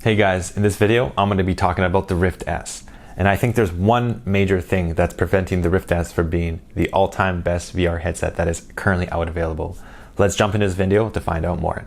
Hey guys, in this video, I'm going to be talking about the Rift S. And I think there's one major thing that's preventing the Rift S from being the all-time best VR headset that is currently out available. Let's jump into this video to find out more.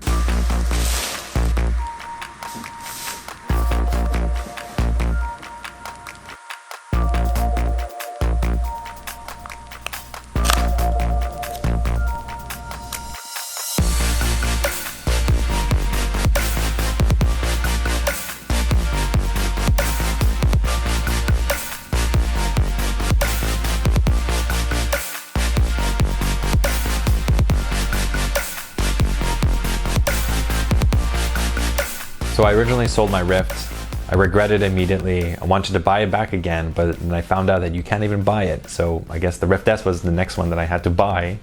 So I originally sold my Rift. I regretted it immediately. I wanted to buy it back again, but then I found out that you can't even buy it. So I guess the Rift S was the next one that I had to buy.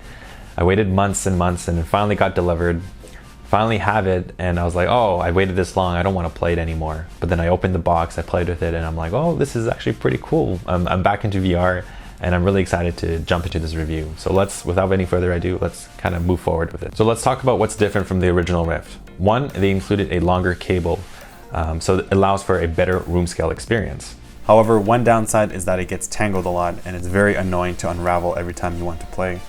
I waited months and months and it finally got delivered. Finally have it, and I was like, oh, I waited this long, I don't want to play it anymore. But then I opened the box, I played with it, and I'm like, oh, this is actually pretty cool. I'm back into VR, and I'm really excited to jump into this review. So without any further ado, let's kind of move forward with it. So let's talk about what's different from the original Rift. One, they included a longer cable, so it allows for a better room scale experience. However, one downside is that it gets tangled a lot, and it's very annoying to unravel every time you want to play.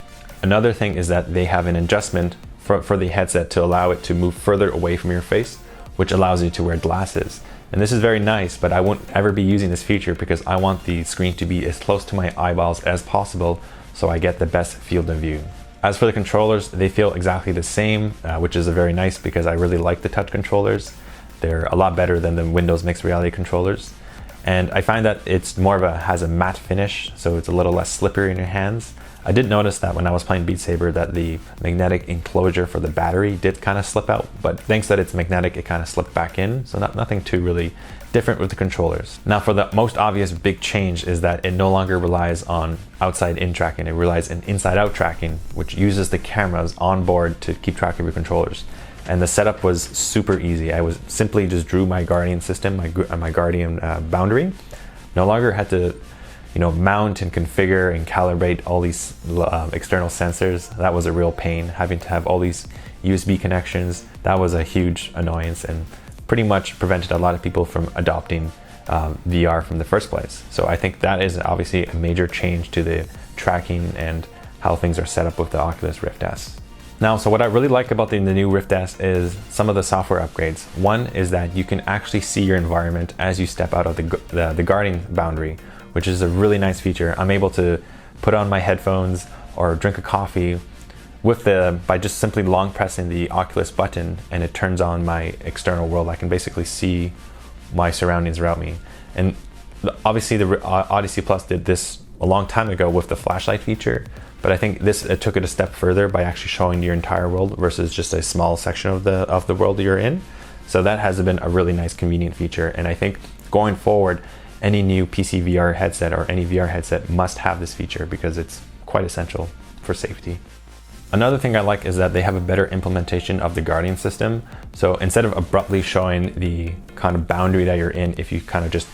Another thing is that they have an adjustment for the headset to allow it to move further away from your face, which allows you to wear glasses. And this is very nice, but I won't ever be using this feature because I want the screen to be as close to my eyeballs as possible so I get the best field of view. As for the controllers, they feel exactly the same, which is very nice because I really like the touch controllers. They're a lot better than the Windows mixed reality controllers. And I find that it's has a matte finish, so it's a little less slippery in your hands. I did notice that when I was playing Beat Saber that the magnetic enclosure for the battery did kind of slip out, but thanks that it's magnetic, it kind of slipped back in, so nothing too really different with the controllers. Now for the most obvious big change is that it no longer relies on outside-in tracking, it relies on inside-out tracking, which uses the cameras on board to keep track of your controllers. And the setup was super easy. I was simply just drew my Guardian system, my Guardian boundary. No longer had to mount and configure and calibrate all these external sensors. That was a real pain, having to have all these USB connections. That was a huge annoyance and pretty much prevented a lot of people from adopting VR from the first place. So I think that is obviously a major change to the tracking and how things are set up with the Oculus Rift S. Now, so what I really like about the new Rift S is some of the software upgrades. One is that you can actually see your environment as you step out of the Guardian boundary, which is a really nice feature. I'm able to put on my headphones or drink a coffee by just simply long pressing the Oculus button, and it turns on my external world. I can basically see my surroundings around me. And obviously the Odyssey Plus did this a long time ago with the flashlight feature, but I think it took it a step further by actually showing your entire world versus just a small section of the world you're in. So that has been a really nice convenient feature, and I think going forward, any new PC VR headset or any VR headset must have this feature because it's quite essential for safety. Another thing I like is that they have a better implementation of the Guardian system. So instead of abruptly showing the kind of boundary that you're in, if you kind of just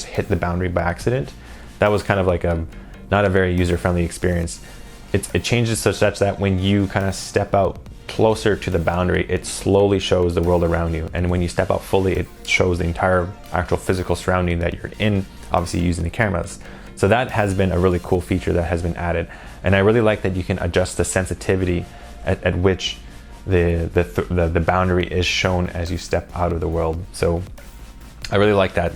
hit the boundary by accident, that was kind of like not a very user-friendly experience. It changes such that when you kind of step out closer to the boundary, it slowly shows the world around you, and when you step out fully, it shows the entire actual physical surrounding that you're in, obviously using the cameras. So that has been a really cool feature that has been added, and I really like that you can adjust the sensitivity at which the boundary is shown as you step out of the world. So I really like that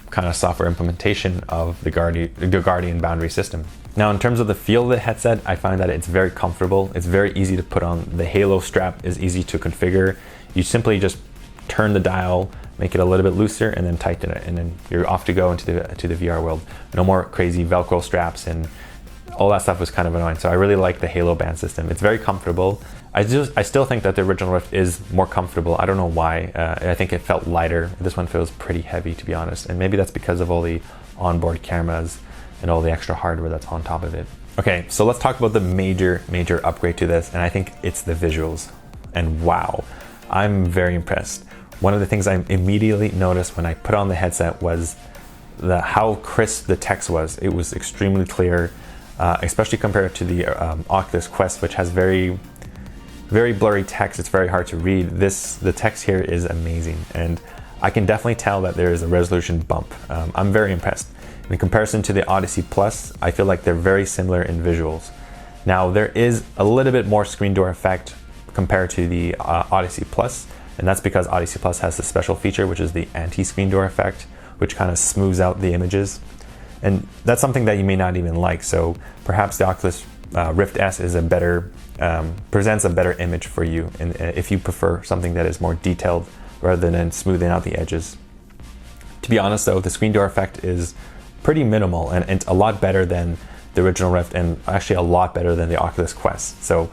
kind of software implementation of the Guardian boundary system. Now, in terms of the feel of the headset, I find that it's very comfortable. It's very easy to put on. The Halo strap is easy to configure. You simply just turn the dial, make it a little bit looser, and then tighten it, and then you're off to go into the VR world. No more crazy Velcro straps, and all that stuff was kind of annoying. So I really like the Halo band system. It's very comfortable. I still think that the original Rift is more comfortable. I don't know why. I think it felt lighter. This one feels pretty heavy, to be honest. And maybe that's because of all the onboard cameras and all the extra hardware that's on top of it. Okay, so let's talk about the major upgrade to this, and I think it's the visuals. And wow, I'm very impressed. One of the things I immediately noticed when I put on the headset was how crisp the text was. It was extremely clear, especially compared to the Oculus Quest, which has very very blurry text. It's very hard to read. The text here is amazing, and I can definitely tell that there is a resolution bump. I'm very impressed. In comparison to the Odyssey Plus, I feel like they're very similar in visuals. Now, there is a little bit more screen door effect compared to the Odyssey Plus, and that's because Odyssey Plus has the special feature, which is the anti-screen door effect, which kind of smooths out the images. And that's something that you may not even like, so perhaps the Oculus Rift S is presents a better image for you, and if you prefer something that is more detailed rather than smoothing out the edges. To be honest though, the screen door effect is pretty minimal, and it's a lot better than the original Rift, and actually a lot better than the Oculus Quest. So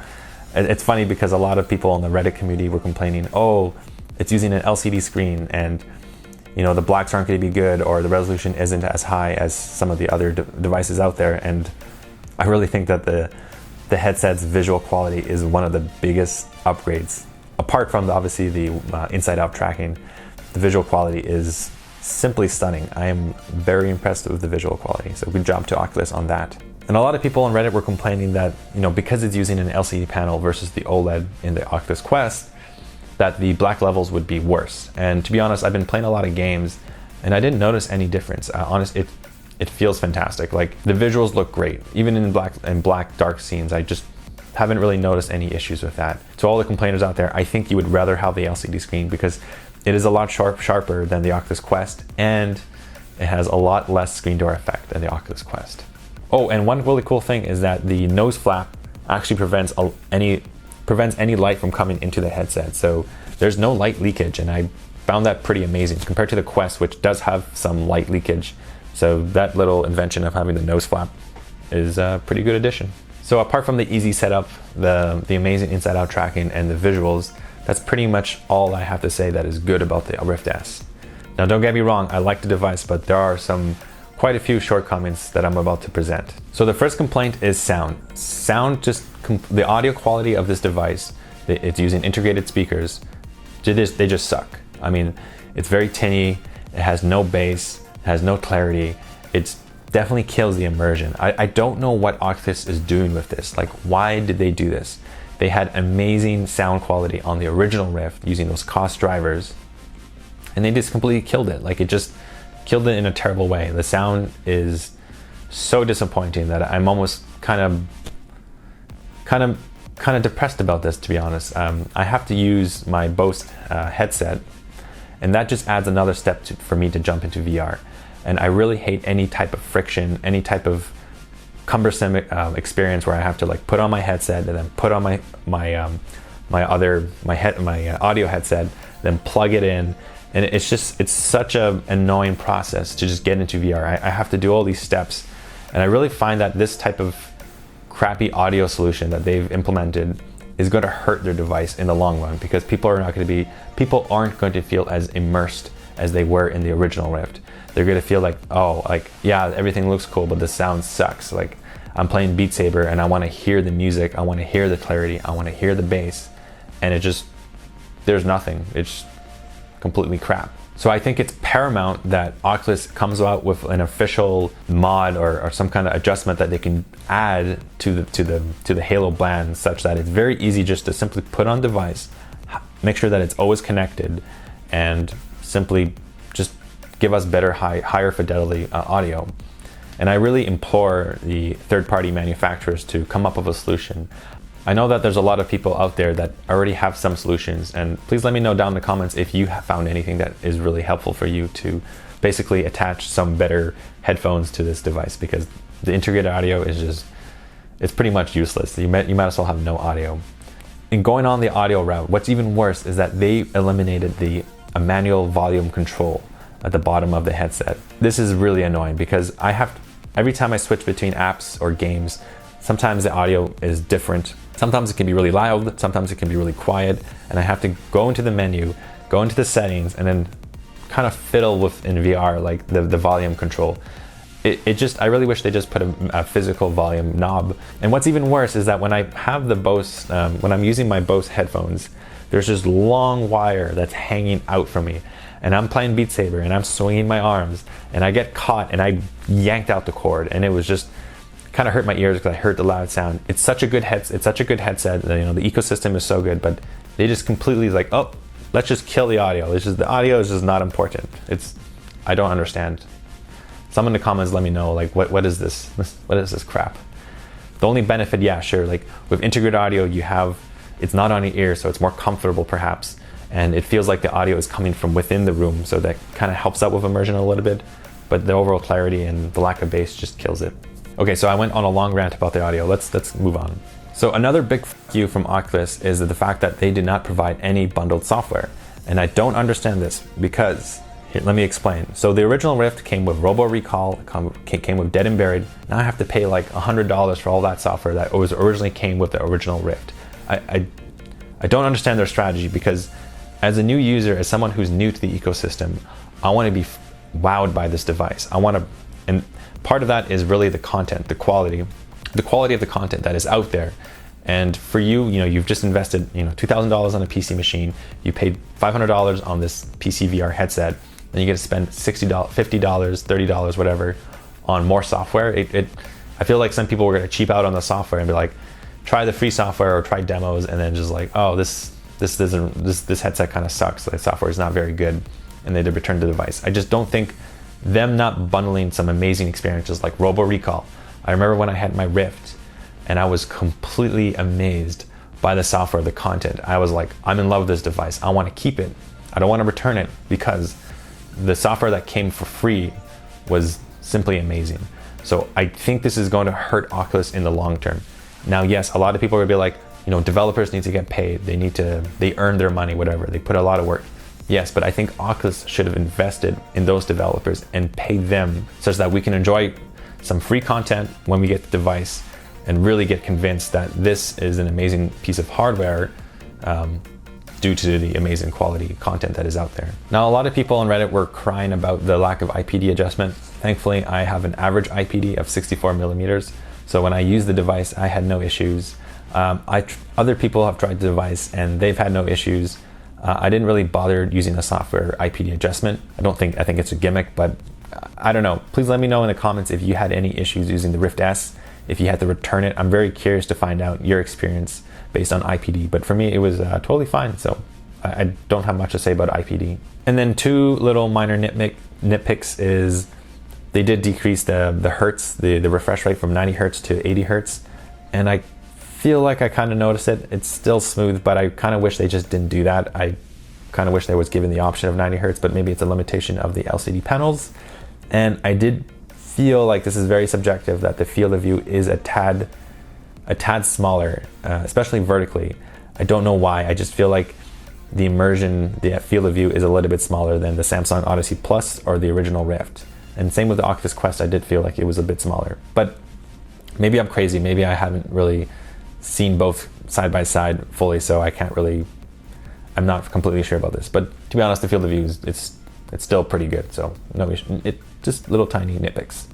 it's funny because a lot of people in the Reddit community were complaining, oh, it's using an LCD screen, and the blacks aren't going to be good, or the resolution isn't as high as some of the other devices out there. And I really think that the headset's visual quality is one of the biggest upgrades. Apart from obviously the inside-out tracking, the visual quality is simply stunning. I am very impressed with the visual quality, so good job to Oculus on that. And a lot of people on Reddit were complaining that, because it's using an LCD panel versus the OLED in the Oculus Quest, that the black levels would be worse. And to be honest, I've been playing a lot of games and I didn't notice any difference. It feels fantastic. Like, the visuals look great. Even in black dark scenes, I just haven't really noticed any issues with that. To all the complainers out there, I think you would rather have the LCD screen because it is a lot sharper than the Oculus Quest, and it has a lot less screen door effect than the Oculus Quest. Oh, and one really cool thing is that the nose flap actually prevents any light from coming into the headset. So there's no light leakage, and I found that pretty amazing compared to the Quest, which does have some light leakage. So that little invention of having the nose flap is a pretty good addition. So apart from the easy setup, the amazing inside-out tracking, and the visuals, that's pretty much all I have to say that is good about the Rift S. Now, don't get me wrong, I like the device, but there are quite a few shortcomings that I'm about to present. So the first complaint is sound. The audio quality of this device, it's using integrated speakers, they just suck. I mean, it's very tinny, it has no bass, it has no clarity, it definitely kills the immersion. I don't know what Oculus is doing with this. Like, why did they do this? They had amazing sound quality on the original Rift using those cost drivers, and they just completely killed it. Like, it just killed it in a terrible way. The sound is so disappointing that I'm almost kind of depressed about this, to be honest. I have to use my Bose headset, and that just adds another step for me to jump into VR. And I really hate any type of friction, any type of cumbersome experience where I have to put on my headset and then put on my audio headset, then plug it in, and it's such an annoying process to just get into VR. I have to do all these steps, and I really find that this type of crappy audio solution that they've implemented is going to hurt their device in the long run, because people aren't going to feel as immersed as they were in the original Rift. They're going to feel yeah, everything looks cool, but the sound sucks. Like, I'm playing Beat Saber and I want to hear the music, I want to hear the clarity, I want to hear the bass, and there's nothing. It's completely crap. So I think it's paramount that Oculus comes out with an official mod or some kind of adjustment that they can add to the Halo band, such that it's very easy just to simply put on device, make sure that it's always connected, and simply just give us better, higher fidelity audio. And I really implore the third-party manufacturers to come up with a solution. I know that there's a lot of people out there that already have some solutions, and please let me know down in the comments if you have found anything that is really helpful for you to basically attach some better headphones to this device, because the integrated audio is it's pretty much useless. You might as well have no audio. In going on the audio route, what's even worse is that they eliminated the manual volume control at the bottom of the headset. This is really annoying because every time I switch between apps or games, sometimes the audio is different. Sometimes it can be really loud, sometimes it can be really quiet, and I have to go into the menu, go into the settings, and then kind of fiddle with in VR the volume control. I really wish they just put a physical volume knob. And what's even worse is that when I have the Bose, when I'm using my Bose headphones, there's this long wire that's hanging out from me. And I'm playing Beat Saber and I'm swinging my arms and I get caught and I yanked out the cord, and it was just kind of hurt my ears because I heard the loud sound. It's such a good headset. The ecosystem is so good, but they just completely like, oh, let's just kill the audio. The audio is just not important. I don't understand. Someone in the comments, let me know, like, what is this? What is this crap? The only benefit, yeah, sure, like with integrated audio, it's not on your ear, so it's more comfortable perhaps. And it feels like the audio is coming from within the room, so that kind of helps out with immersion a little bit. But the overall clarity and the lack of bass just kills it. Okay, so I went on a long rant about the audio. Let's move on. So another big f you from Oculus is the fact that they did not provide any bundled software. And I don't understand this because, here, let me explain. So the original Rift came with Robo Recall, came with Dead and Buried. Now I have to pay like $100 for all that software that originally came with the original Rift. I don't understand their strategy, because as a new user, as someone who's new to the ecosystem, I want to be wowed by this device. And part of that is really the content, the quality of the content that is out there. And for you've just invested, $2,000 on a PC machine. You paid $500 on this PC VR headset, and you get to spend $60, $50, $30, whatever, on more software. I feel like some people were going to cheap out on the software and be like, try the free software or try demos, and then just like, oh, this headset kind of sucks. The software is not very good, and they did return the device. I just don't think them not bundling some amazing experiences like Robo Recall. I remember when I had my Rift, and I was completely amazed by the software, the content. I was like, I'm in love with this device. I want to keep it. I don't want to return it, because the software that came for free was simply amazing. So I think this is going to hurt Oculus in the long term. Now, yes, a lot of people will be like, developers need to get paid. They earn their money, whatever. They put a lot of work. Yes, but I think Oculus should have invested in those developers and paid them such that we can enjoy some free content when we get the device and really get convinced that this is an amazing piece of hardware due to the amazing quality content that is out there. Now, a lot of people on Reddit were crying about the lack of IPD adjustment. Thankfully, I have an average IPD of 64 millimeters. So when I use the device, I had no issues. Other people have tried the device and they've had no issues. I didn't really bother using the software IPD adjustment. I think it's a gimmick, but I don't know. Please let me know in the comments if you had any issues using the Rift S, if you had to return it. I'm very curious to find out your experience based on IPD, but for me, it was totally fine. So I don't have much to say about IPD. And then two little minor nitpicks is they did decrease the hertz, the refresh rate from 90 hertz to 80 hertz. And I feel like I kind of noticed it. It's still smooth, but I kind of wish they just didn't do that. I kind of wish they was given the option of 90 hertz, but maybe it's a limitation of the LCD panels. And I did feel like, this is very subjective, that the field of view is a tad smaller, especially vertically. I don't know why. I just feel like the immersion, the field of view is a little bit smaller than the Samsung Odyssey Plus or the original Rift. And same with the Oculus Quest, I did feel like it was a bit smaller. But maybe I'm crazy. Maybe I haven't really seen both side by side fully, so I'm not completely sure about this. But to be honest, the field of view it's still pretty good. So no issue. Just little tiny nitpicks.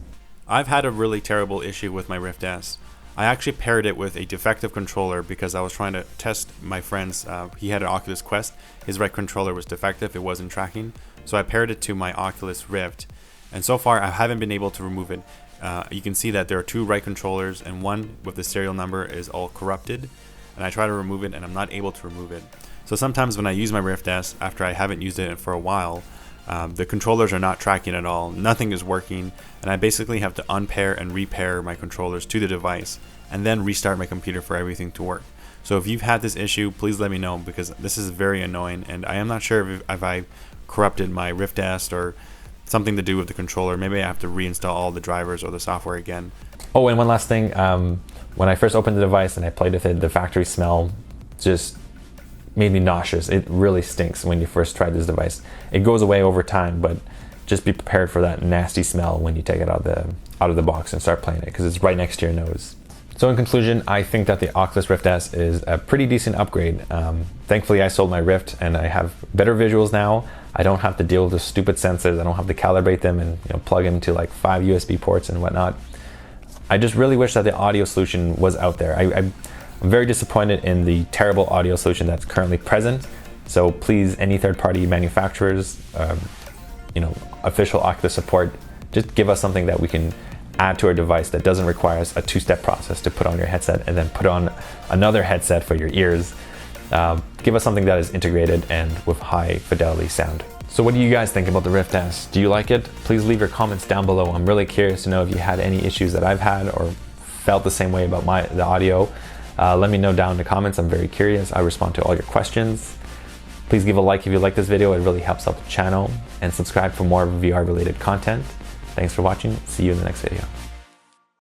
I've had a really terrible issue with my Rift S. I actually paired it with a defective controller because I was trying to test my friend's. He had an Oculus Quest. His right controller was defective. It wasn't tracking. So I paired it to my Oculus Rift. And so far, I haven't been able to remove it. You can see that there are two right controllers, and one with the serial number is all corrupted. And I try to remove it, and I'm not able to remove it. So sometimes when I use my Rift S, after I haven't used it for a while, the controllers are not tracking at all. Nothing is working, and I basically have to unpair and repair my controllers to the device and then restart my computer for everything to work. So if you've had this issue, please let me know, because this is very annoying, and I am not sure if I corrupted my Rift S or something to do with the controller. Maybe I have to reinstall all the drivers or the software again. Oh, and one last thing. When I first opened the device and I played with it, the factory smell just made me nauseous. It really stinks when you first try this device. It goes away over time, but just be prepared for that nasty smell when you take it out of the box and start playing it, because it's right next to your nose. So in conclusion, I think that the Oculus Rift S is a pretty decent upgrade. Thankfully, I sold my Rift and I have better visuals now. I don't have to deal with the stupid sensors. I don't have to calibrate them and plug them into like 5 USB ports and whatnot. I just really wish that the audio solution was out there. I'm very disappointed in the terrible audio solution that's currently present. So please, any third-party manufacturers, official Oculus support, just give us something that we can add to our device that doesn't require us a two-step process to put on your headset and then put on another headset for your ears. Give us something that is integrated and with high fidelity sound. So what do you guys think about the Rift S? Do you like it? Please leave your comments down below. I'm really curious to know if you had any issues that I've had or felt the same way about the audio. Let me know down in the comments. I'm very curious. I respond to all your questions. Please give a like if you like this video. It really helps out the channel, and subscribe for more VR related content. Thanks for watching. See you in the next video.